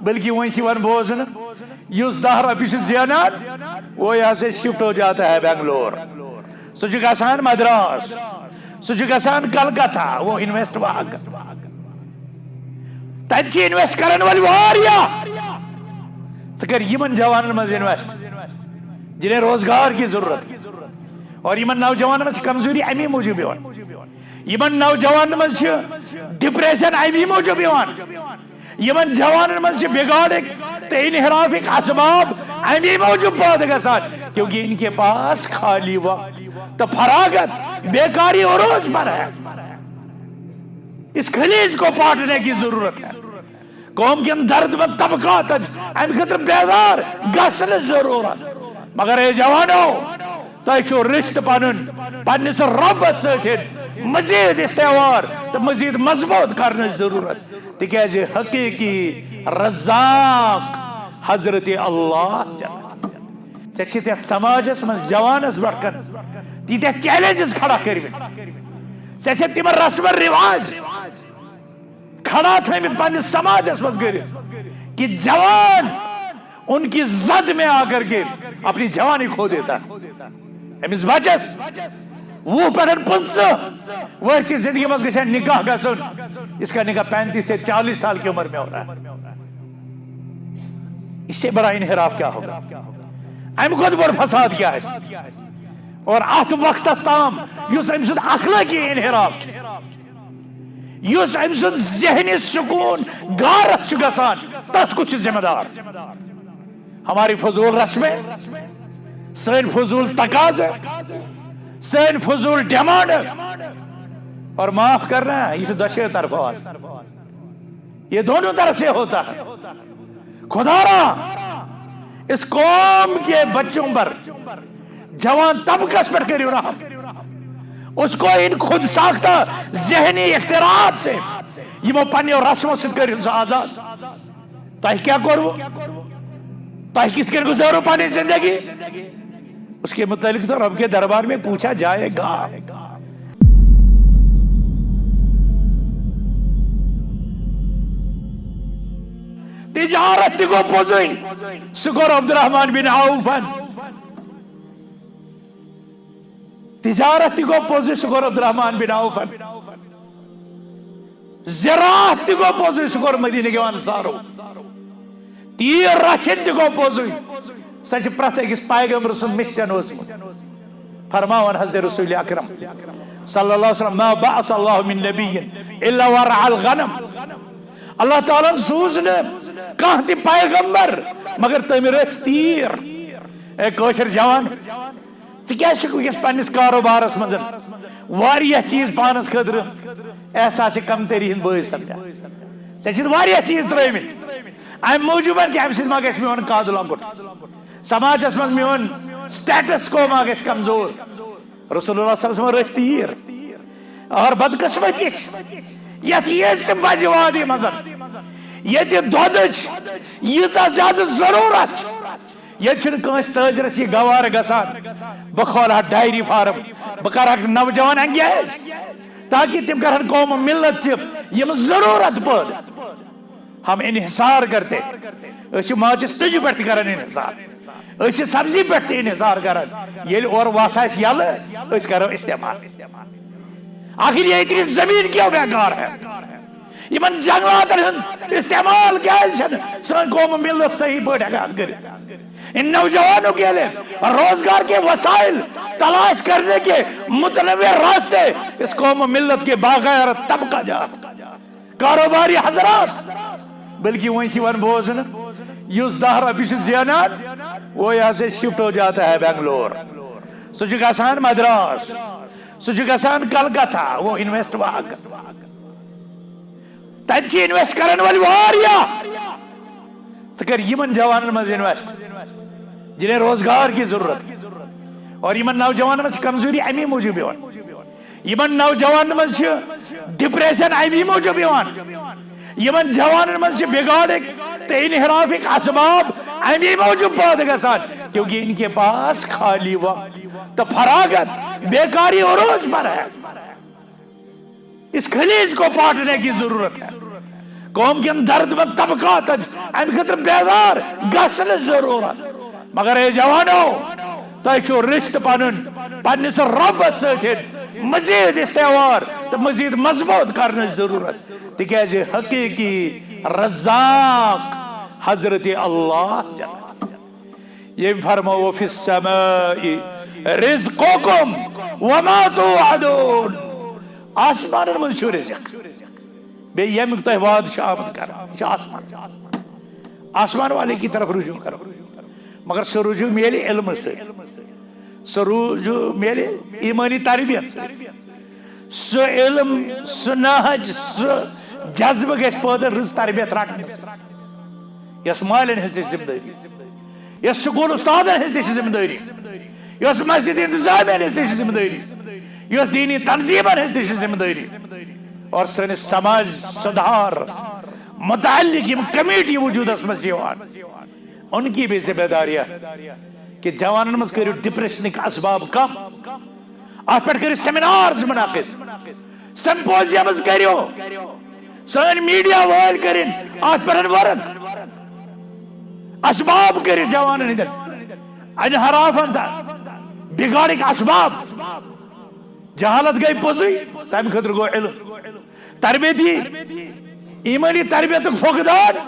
बल्कि वहीं one boson use 10 रुपये ज़ेनान वो यहाँ से शिफ्ट हो जाता है बेंगलोर, सो गसान मद्रास, सो गसान कलकत्ता, वो इन्वेस्ट वहां तब इन्वेस्ट करन वाली कर यमन जवान मज इन्वेस्ट जिन्हें रोजगार की जरूरत है, और यमन नौजवान मज कमजोरी अमी मूजूब यमन नौजवान मज डिप्रेशन अमी मूजूब यमन जवान मज बिगाड़क तो इनहराफिक असबाब अमी मूजूब पैदा गसान, क्योंकि इनके पास खाली वक्त तो फरागत बेकारी और रोज पर है। इस खलीज को पाटने की जरूरत है। कौम के दर्द में तबकात अम खतर बेदार गसन जरूरत, मगर ये जवानों तो रिश्त पन्निस रब्बस सत मजीद इस्तेवार तो मजीद मजबूत करने जरूरत, तिकाज हकीकी रज़ाक हजरत अल्लाह से समाजस मज जवानस बड़कन तीत चैलेंजेस खड़ा कर तिम रस्म रिवाज खड़ा थ पे समाजस मज कर कि जवान उनकी जद में आकर के अपनी जवानी खो देता है। अमिस बचस वो पे 5 वर्ष की जिंदगी मज निकाह का सुन, इसका निकाह 35 से 40 साल की उम्र में हो रहा है। इससे बड़ा इनहराफ क्या होगा? अम खुद बड़ फसाद क्या है? और अत वक्त ताम युस अम सुद अखलाकी इनहराफ युस अम सुद ज़हनी सुकून गारत गसान तथ कुछ जिम्मेदार हमारी फजूल रस्में, सन फजूल तकाज़े, सन फजूल डिमांड, और माफ करना है ये दशे तरफ ये दोनों तरफ से होता है। खुदारा इस कौम के बच्चों पर जवान तबकस पर करियो रहा, उसको इन खुद साख्ता जहनी इख्तिरात से ये पन्ने रस्मों से करियो आजाद। ताकि क्या करो, ताकि किसके गुजारो पानी जिंदगी, उसके मुतालिक तो रब के दरबार में पूछा जाएगा। तिजारत को पोजुई सुकर अब्दुर्रहमान बिन औफन, तिजारत को पोजुई सुकर अब्दुर्रहमान बिन औफन, ज़राअत को पोजुई सुकर मदीने के अंसारो, तीर रचन को पोजुई सच प्रथ अकिस पैगंबर सुन मिशन फरमावन हज़रत रसूल अकरम सल्लल्लाहु अलैहि वसल्लम मा बअस अल्लाहु मिन नबिय्यिन इल्ला वरअल गनम, अल्लाह ताला सूज ने कह ति पैगंबर मगर तम रच तीर। कशर जवान क्या पन्निस कारोबारस मज वारिया चीज पानस खतर एहसास कमतरी हंद बस समझा चीज त्रमित अम मूजूब कि अम मा गि मोन काद लंगुट समाजस मज मोन स्टेटस को मा गि कमजोर। रसूलुल्लाह सल्लल्लाहु अलैहि वसल्लम रच तीर और बदकिस्मती ये बजवादी मजहब ये दोदच यीजा ज्यादा जरूरत ये तजरस ये गवार गसान बह खोलहा डायरी फार्म बह कर नौजवान एंगेज ताकि तिम कर कौम मिलत यम जरूरत पद हम इन्हिसार करते माचस तज पे कर इन्हिसार सब्जी पे इन्हिसार कर ये और वत यल करो इस्तेमाल। आखिर ये इतनी जमीन क्यों बेकार है? यमन जंगलात इस्तेमाल क्या सन कौम मिलत सही पे कर इन नौजवानों के लिए रोजगार के वसाइल तलाश करने के मुतनवे रास्ते इस कौम मिलत के बागैर तबका जा कारोबारी हजरात, बल्कि वहीं वन बोझन युस 10 रुपये ज़ेनान वो यहाँ से शिफ्ट हो जाता है बेंगलोर, सो गसान मद्रास, सो गसान कलकत्ता, वो इन्वेस्ट वहां तब इन्वेस्ट करन वाली कर यमन जवान मज इन्वेस्ट जिन्हें रोजगार की जरूरत है, और यमन नौजवान मज कमजोरी अमी मूजूब यमन नौजवान मज डिप्रेशन अमी मूजूब यमन जवान मज बिगाड़क तो इनहराफिक असबाब अमी मूजूब पैदा गसान, क्योंकि इनके पास खाली वक्त तो फरागत बेकारी और रोज पर है। इस खलीज को पाटने की जरूरत है। قوم کن درد مند طبقات ام خطر بیدار گھن ضرورت مگر اے جوانو تہ رشتہ پنس ربس ست مزید استوار تو مزید مضبوط کرنے ضرورت تکیاز حقیقی رزاق حضرت اللہ یہ فرماؤ فی السماء رزقکم وما توعدون آسمان من شو رزق بے یمیک تہ وعد آمد کر آسمان والے کی طرف رجوع کرو مگر سہ رجوع میلے علم سے سہ رجوع میلے ایمانی تربیت سے سہ علم سہ نہج سہ جذبہ گژھِ پٲدٕ رٕژ تربیت رٹنس یس مالین ہز ذمہ داری یس سکول استادن ہز ذمہ داری یس مسجد انتظامیہ ہز ذمہ داری یس دینی تنظیمن ہز ذمہ داری اور سنس سماج سدھار متعلق یم کمیٹی وجودس مز ان کی بھی ذمہ داریاں کہ جوانن مز کرو ڈپریشنک اسباب کم ات پہ کرو سیمینارز منعقد سمپوزیمز کرو سن میڈیا وال کرن ات پہ ورک اسباب کرو جوانن ہند انحرافن بگاڑک اسباب جہالت گئی پوزی تمہ خاطر گو علم تربیتی ایمانی تربیت فقدان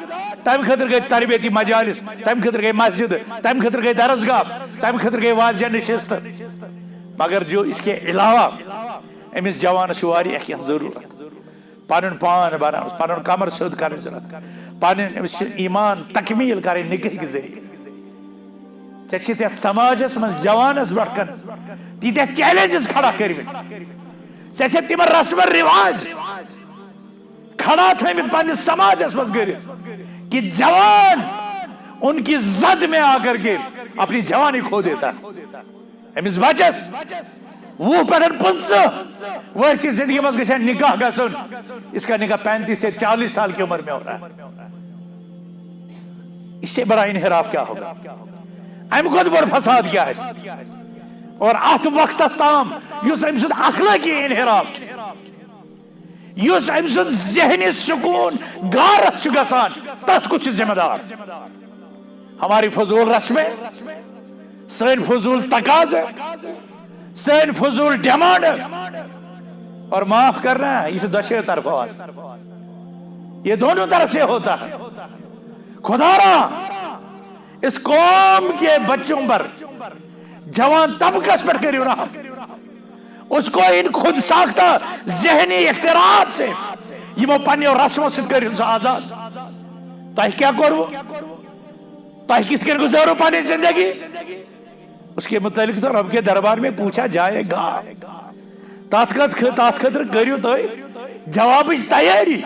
تمہ خاطر گئی تربیتی مجالس تمہ خاطر گئی مسجد تمہ خاطر گئی درسگاہ تمہ خاطر گئی واضح نشست مگر جو اس کے علاوہ امس جوانس واریاہ ضرورت پن پان بنا پن کمر سیود کرنے ضرورت پن ایمان تکمیل کریں نکاح کے ذریعے ژےٚ سماجس من جوانس برٛونٛٹھ کن تیٖتیاہ چیلنجز کھڑا کٔرمٕتۍ ژےٚ تم رسم رواج کھڑا تھٲمٕتۍ پننس سماجس من کٔرِتھ کہ جوان ان کی زد میں آ کر کے اپنی جوانی کھو دیتا امس بچس 20 پٮ۪ٹھ 25 وہر چی زندگی مز گژھِ نکاح گژھُن اس کا نکاح 35 سے 40 سال کی عمر میں ہو رہا ہے اس سے بڑا انحراف کیا ہوگا ام کھت بڑ فساد کیا ہے اور ات وقت تام یس ام سند اخلاقی انحراف یس ام سند ذہنی سکون غارت گژھان تت کچھ ذمہ دار ہماری فضول رسمیں سن فضول تقاضے سن فضول ڈیمانڈ اور معاف کرنا ہے یہ دشے طرف یہ دونوں طرف سے ہوتا ہے خدا را اس قوم کے بچوں پر جوان طبقس پر کریو رحم اس کو ان خود ساختہ ذہنی اختراعات سے یہ وہ پنی اور رسموں سے کریو سے آزاد تاہی کیا کرو تاہی کس کر گزارو پانی زندگی اس کے متعلق تو رب کے دربار میں پوچھا جائے گا تات خطر کریو تو جواب اس تیاری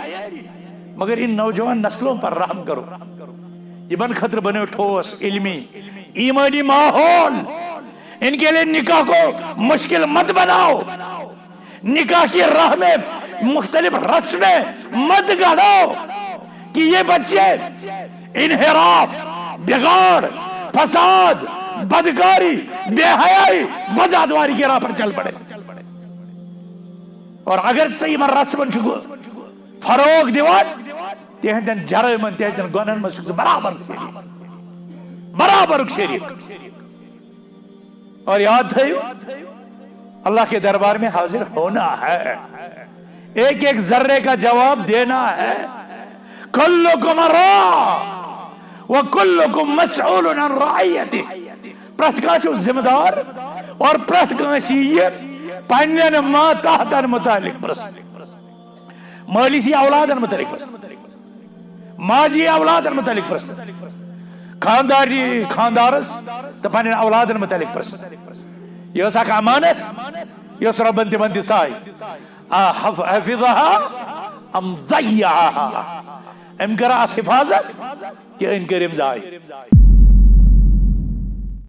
مگر ان نوجوان نسلوں پر رحم کرو یہ بن خطر بنے ٹھوس علمی ایمانی ماحول ان کے لیے نکاح کو مشکل مت بناؤ نکاح کی راہ میں مختلف رسمیں مت گڑھو کہ یہ بچے انحراف بگاڑ فساد بدکاری بے حیائی بدعتواری کی راہ پر چل پڑے اور اگر صحیح من رسمن چھو فروغ دیوان تہندن جرائمن تہندن گنہن من برابر شریک اور یاد ہے اللہ کے دربار میں حاضر ہونا ہے ایک ایک ذرے کا جواب دینا ہے کلکم راع وکلکم مسئول عن رعیتہ پرت کانچو ذمہ دار اور پرت کانچی یہ پنین ماتحتن متعلق پرست مالی سی اولادن متعلق پرست ماجی اولادن متعلق پرست خاندارس تو پنین اولادن متعلق پرست یہ اس اکا امانت یہ اس ربن تمن دسائی حفظها ام ضیعها ام کرات حفاظت کہ ان کرم زائی